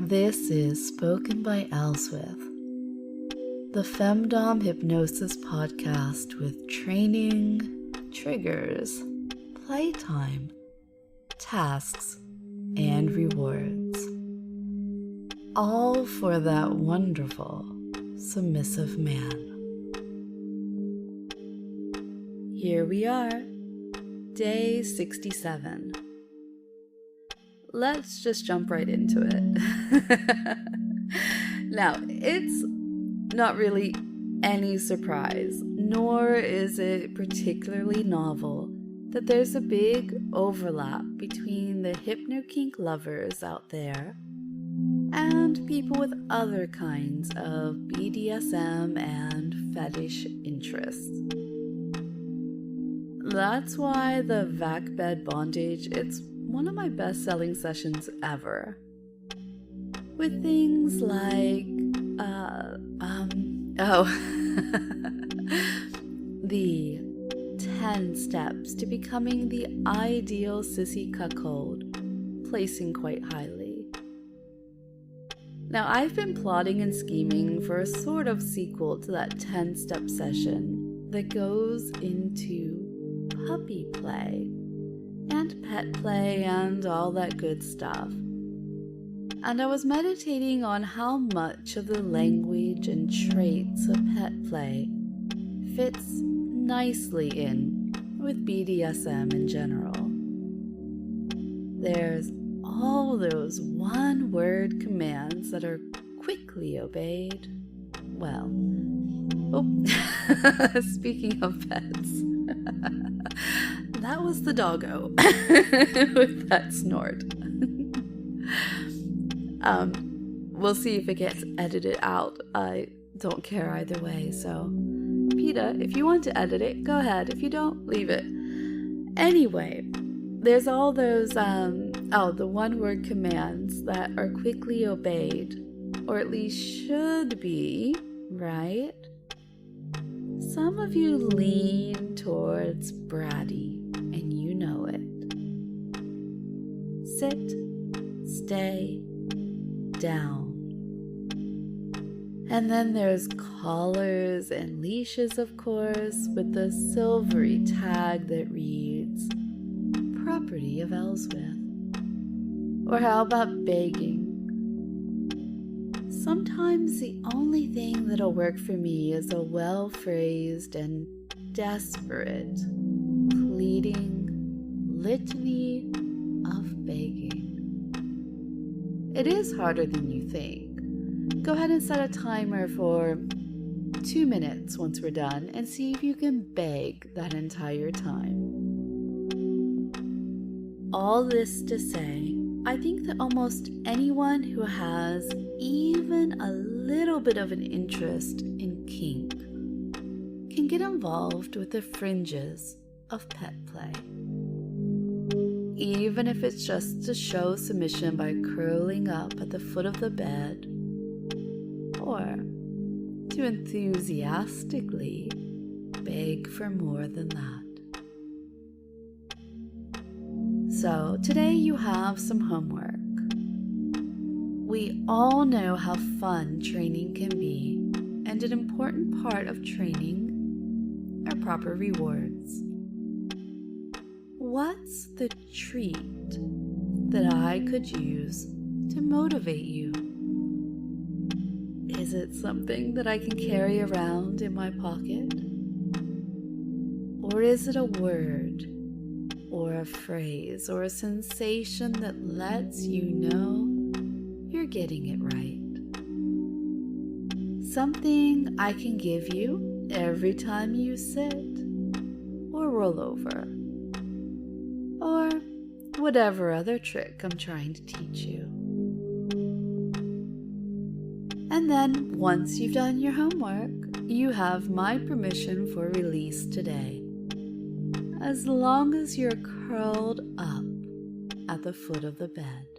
This is Spoken by Elswyth, the Femdom Hypnosis podcast with training, triggers, playtime, tasks, and rewards. All for that wonderful, submissive man. Here we are, day 67. Let's just jump right into it. Now, it's not really any surprise, nor is it particularly novel, that there's a big overlap between the hypno-kink lovers out there and people with other kinds of BDSM and fetish interests. That's why the vac bed bondage, it's one of my best-selling sessions ever. With things like, the 10 steps to becoming the ideal sissy cuckold, placing quite highly. Now, I've been plotting and scheming for a sort of sequel to that 10-step session that goes into puppy play and pet play and all that good stuff. And I was meditating on how much of the language and traits of pet play fits nicely in with BDSM in general. There's all those one-word commands that are quickly obeyed. Well, speaking of pets, that was the doggo with that snort. We'll see if it gets edited out. I don't care either way, so PETA, if you want to edit it, go ahead. If you don't, leave it. Anyway, there's all those, the one-word commands that are quickly obeyed, or at least should be, right? Some of you lean towards bratty, and you know it. Sit, stay, down. And then there's collars and leashes, of course, with the silvery tag that reads, property of Elswyth. Or how about begging? Sometimes the only thing that'll work for me is a well-phrased and desperate, pleading litany of begging. It is harder than you think. Go ahead and set a timer for 2 minutes once we're done and see if you can beg that entire time. All this to say, I think that almost anyone who has even a little bit of an interest in kink can get involved with the fringes of pet play. Even if it's just to show submission by curling up at the foot of the bed, or to enthusiastically beg for more than that. So today you have some homework. We all know how fun training can be, and an important part of training are proper rewards. What's the treat that I could use to motivate you? Is it something that I can carry around in my pocket? Or is it a word, or a phrase, or a sensation that lets you know you're getting it right? Something I can give you every time you sit, or roll over, or whatever other trick I'm trying to teach you. And then, once you've done your homework, you have my permission for release today, as long as you're curled up at the foot of the bed.